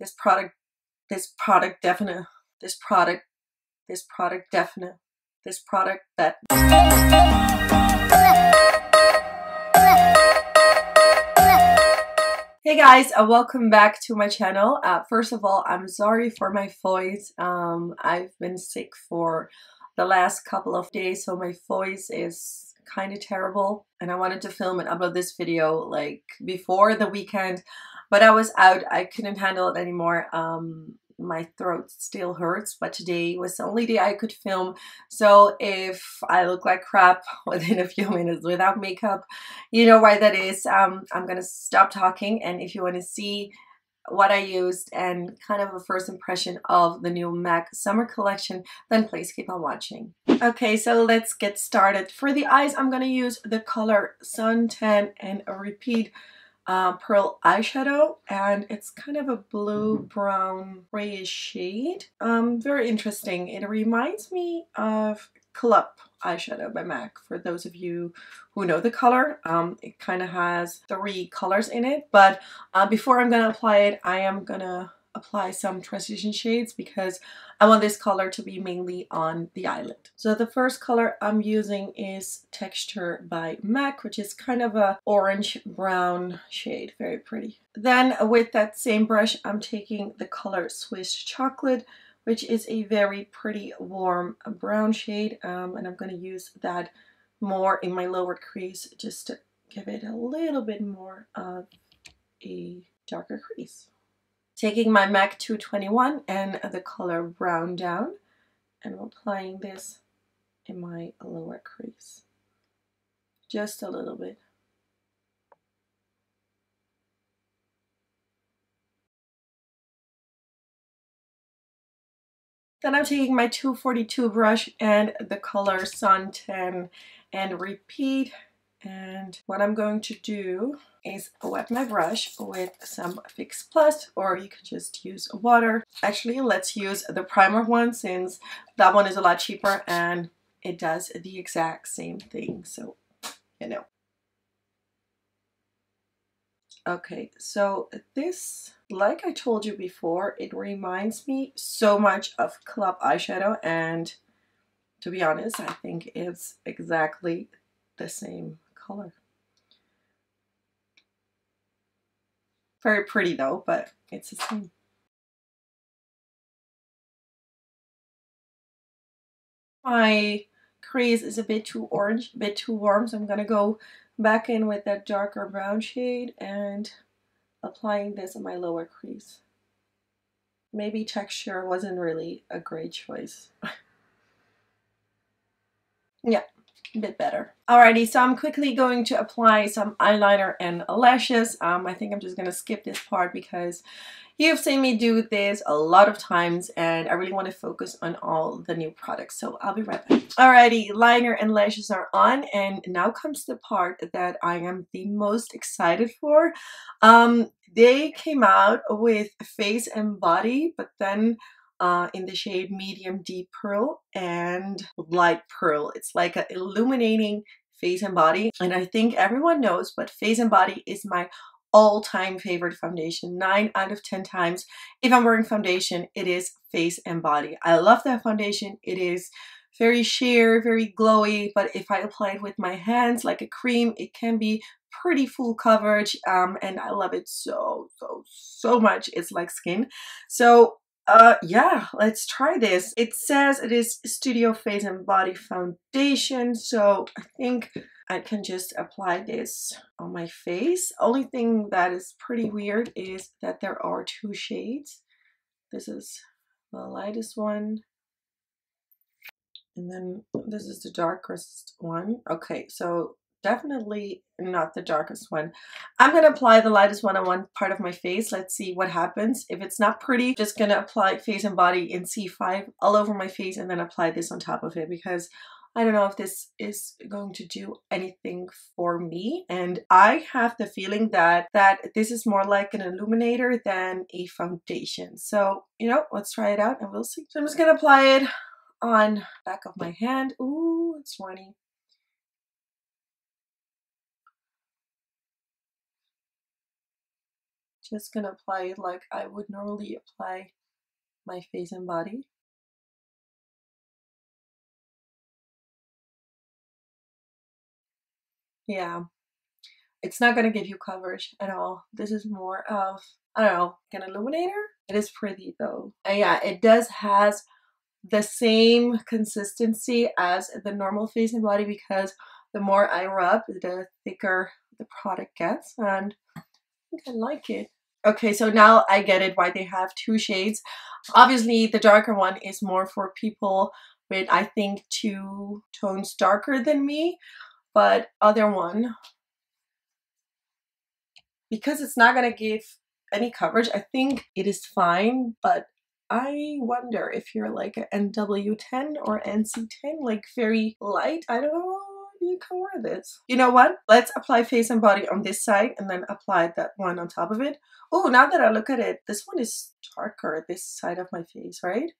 This product, this product definite, this product, this product definite, this product that. Hey guys, welcome back to my channel. First of all, I'm sorry for my voice. I've been sick for the last couple of days, so my voice is kind of terrible. And I wanted to film and upload this video like before the weekend, but I was out. I couldn't handle it anymore. My throat still hurts, but today was the only day I could film. So if I look like crap within a few minutes without makeup, you know why that is. I'm gonna stop talking, and if you want to see what I used and kind of a first impression of the new MAC summer collection, then please keep on watching. Okay, so let's get started. For the eyes, I'm gonna use the color Suntan and Repeat pearl eyeshadow, and it's kind of a blue brown grayish shade. Very interesting. It reminds me of Club eyeshadow by MAC, for those of you who know the color. It kind of has 3 colors in it, but before I'm gonna apply it, I am gonna apply some transition shades because I want this color to be mainly on the eyelid. So the first color I'm using is Texture by MAC, which is kind of a orange brown shade, very pretty. Then with that same brush, I'm taking the color Swiss Chocolate, which is a very pretty warm brown shade, and I'm going to use that more in my lower crease just to give it a little bit more of a darker crease. Taking my MAC 221 and the color Brown Down, and I'm applying this in my lower crease. Just a little bit. Then I'm taking my 242 brush and the color Suntan and Repeat, and what I'm going to do is wet my brush with some Fix Plus, or you can just use water. Actually, let's use the primer one since that one is a lot cheaper and it does the exact same thing, so you know. Okay, so this, like I told you before, it reminds me so much of Club eyeshadow, and to be honest, I think it's exactly the same color. Very pretty though, but it's the same. My crease is a bit too orange, a bit too warm, so I'm gonna go back in with that darker brown shade and applying this on my lower crease. Maybe Texture wasn't really a great choice. Yeah, a bit better. Alrighty, so I'm quickly going to apply some eyeliner and lashes. I think I'm just gonna skip this part because you've seen me do this a lot of times and I really want to focus on all the new products, so I'll be right back. Alrighty, liner and lashes are on, and now comes the part that I am the most excited for. They came out with face and body, but then in the shade medium deep pearl and light pearl. It's like an illuminating face and body, and I think everyone knows, but face and body is my all-time favorite foundation. 9 out of 10 times if I'm wearing foundation, it is face and body. I love that foundation. It is very sheer, very glowy, but if I apply it with my hands like a cream, it can be pretty full coverage, and I love it so much. It's like skin. So yeah, let's try this. It says it is Studio Face and Body Foundation, so I think I can just apply this on my face. Only thing that is pretty weird is that there are 2 shades. This is the lightest one, and then this is the darkest one. Okay, so definitely not the darkest one. I'm gonna apply the lightest one on one part of my face. Let's see what happens. If it's not pretty, just gonna apply face and body in C5 all over my face and then apply this on top of it, because I don't know if this is going to do anything for me, and I have the feeling that this is more like an illuminator than a foundation. So, you know, let's try it out and we'll see. So I'm just gonna apply it on back of my hand. Ooh, it's runny. Just gonna apply it like I would normally apply my face and body. Yeah, it's not gonna give you coverage at all. This is more of, I don't know, like an illuminator. It is pretty though. And yeah, it does has the same consistency as the normal face and body, because the more I rub, the thicker the product gets, and I think I like it. Okay, so now I get it why they have two shades. Obviously, the darker one is more for people with, I think, 2 tones darker than me, but other one, because it's not gonna give any coverage, I think it is fine, but I wonder if you're like an NW10 or NC10, like very light. I don't know if you can wear this. You know what? Let's apply face and body on this side and then apply that one on top of it. Oh, now that I look at it, this one is darker, this side of my face, right?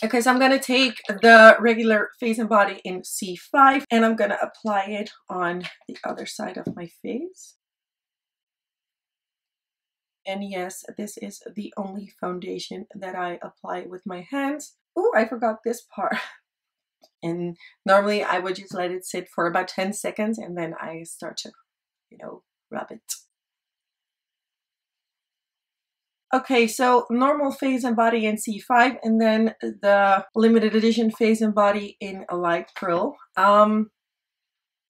Okay, so I'm gonna take the regular face and body in C5 and I'm gonna apply it on the other side of my face. And yes, this is the only foundation that I apply with my hands. Oh, I forgot this part. And normally I would just let it sit for about 10 seconds and then I start to, you know, rub it. Okay, so normal face and body in C5 and then the limited edition face and body in a light pearl.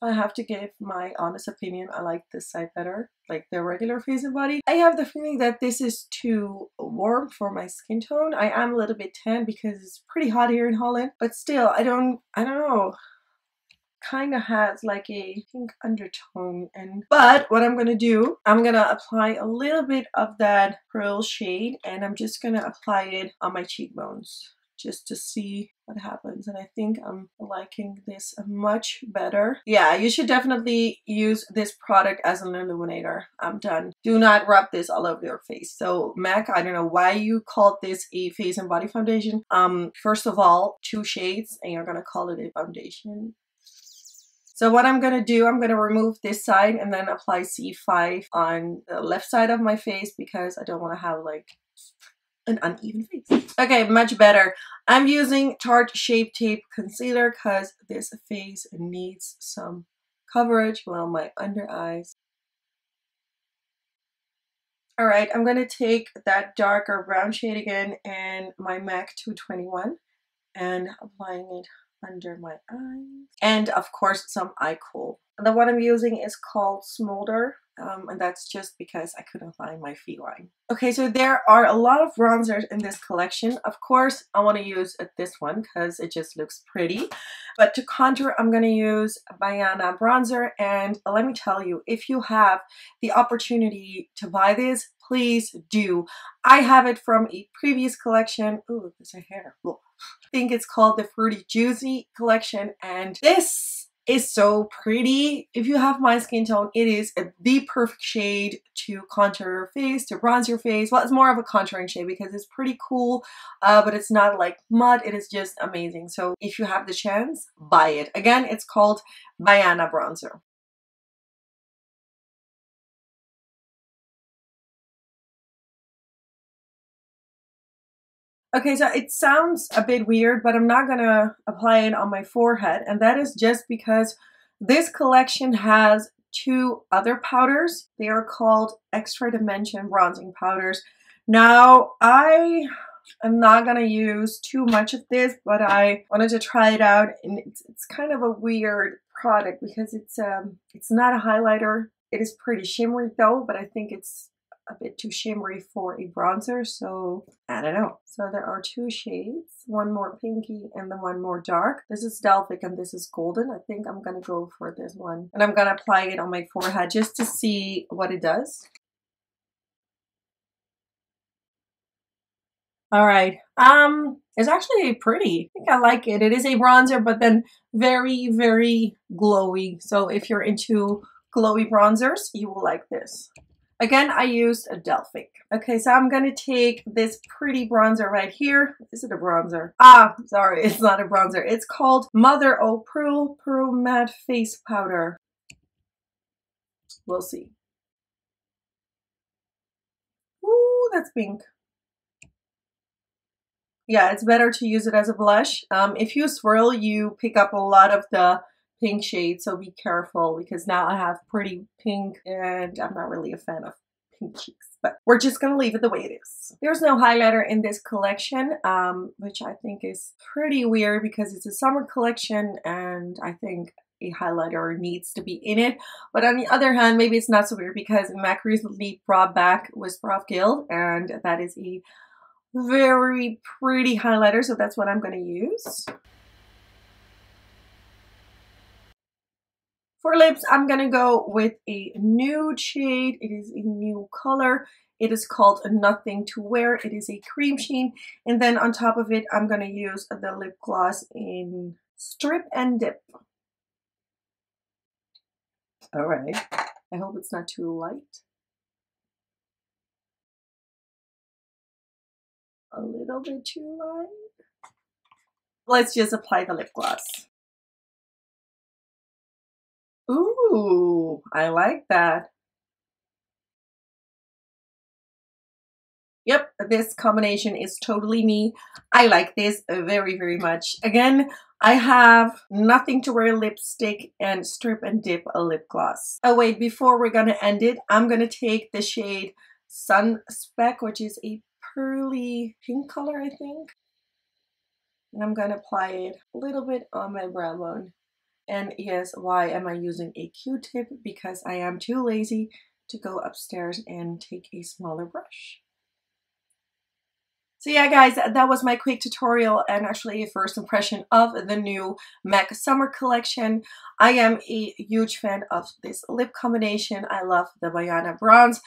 I have to give my honest opinion. I like this side better, like the regular face and body. I have the feeling that this is too warm for my skin tone. I am a little bit tan because it's pretty hot here in Holland, but still, I don't know. Kind of has like a pink undertone. But what I'm gonna do, I'm gonna apply a little bit of that pearl shade and I'm just gonna apply it on my cheekbones just to see what happens. And I think I'm liking this much better. Yeah, you should definitely use this product as an illuminator. I'm done. Do not rub this all over your face. So MAC, I don't know why you called this a face and body foundation. First of all, 2 shades and you're gonna call it a foundation. So what I'm gonna do, I'm gonna remove this side and then apply C5 on the left side of my face because I don't want to have like an uneven face. Okay, much better. I'm using Tarte Shape Tape Concealer because this face needs some coverage. Well, my under eyes. Alright, I'm gonna take that darker brown shade again and my MAC 221 and applying it under my eyes. And of course some eye kohl. The one I'm using is called Smolder. And that's just because I couldn't find my feline. Okay, so there are a lot of bronzers in this collection. Of course, I want to use this one because it just looks pretty. But to contour, I'm going to use Vienna Bronzer. And let me tell you, if you have the opportunity to buy this, please do. I have it from a previous collection. Ooh, there's a hair. Ooh. I think it's called the Fruity Juicy collection. And this is so pretty. If you have my skin tone, it is the perfect shade to contour your face, to bronze your face. Well, it's more of a contouring shade because it's pretty cool, but it's not like mud. It is just amazing. So if you have the chance, buy it. Again, it's called Vienna Bronzer. Okay, so it sounds a bit weird, but I'm not gonna apply it on my forehead, and that is just because this collection has 2 other powders. They are called Extra Dimension Bronzing Powders. Now, I am not gonna use too much of this, but I wanted to try it out, and it's kind of a weird product because it's not a highlighter. It is pretty shimmery though, but I think it's a bit too shimmery for a bronzer, so I don't know. So there are 2 shades, one more pinky and the one more dark. This is Delphic and this is golden. I think I'm gonna go for this one. And I'm gonna apply it on my forehead just to see what it does. All right, it's actually pretty. I think I like it. It is a bronzer, but then very, very glowy. So if you're into glowy bronzers, you will like this. Again, I used a Delphic. Okay, so I'm gonna take this pretty bronzer right here. Is it a bronzer? Ah, sorry, it's not a bronzer. It's called Mother O' Pearl Matte Face Powder. We'll see. that's pink. Yeah, it's better to use it as a blush. If you swirl, you pick up a lot of the pink shade, so be careful because now I have pretty pink and I'm not really a fan of pink cheeks, but we're just gonna leave it the way it is. There's no highlighter in this collection, which I think is pretty weird because it's a summer collection and I think a highlighter needs to be in it. But on the other hand, maybe it's not so weird because MAC recently brought back Whisper of Guilt, and that is a very pretty highlighter, so that's what I'm going to use. For lips, I'm going to go with a nude shade. It is a new color. It is called Nothing to Wear. It is a cream sheen. And then on top of it, I'm going to use the lip gloss in Strip and Dip. All right. I hope it's not too light. A little bit too light. Let's just apply the lip gloss. Ooh, I like that. Yep, this combination is totally me. I like this very, very much. Again, I have Nothing to Wear lipstick and Strip and Dip a lip gloss. Oh wait, before we're gonna end it, I'm gonna take the shade Sun Speck, which is a pearly pink color, I think. And I'm gonna apply it a little bit on my brow bone. And yes, why am I using a Q-tip? Because I am too lazy to go upstairs and take a smaller brush. So yeah, guys, that was my quick tutorial and actually a first impression of the new MAC Summer Collection. I am a huge fan of this lip combination. I love the Vienna Bronze.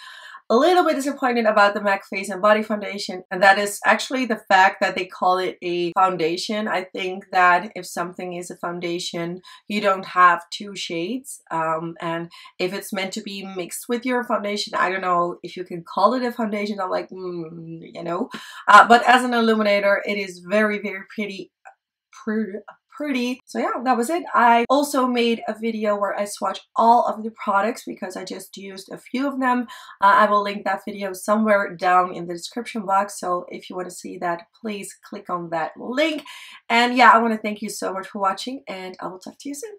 A little bit disappointed about the MAC Face and Body Foundation, and that is actually the fact that they call it a foundation. I think that if something is a foundation, you don't have two shades, and if it's meant to be mixed with your foundation, I don't know if you can call it a foundation. I'm like, you know, but as an illuminator, it is very, very pretty. So yeah, that was it. I also made a video where I swatch all of the products because I just used a few of them. I will link that video somewhere down in the description box, so if you want to see that, please click on that link. And yeah, I want to thank you so much for watching, and I will talk to you soon.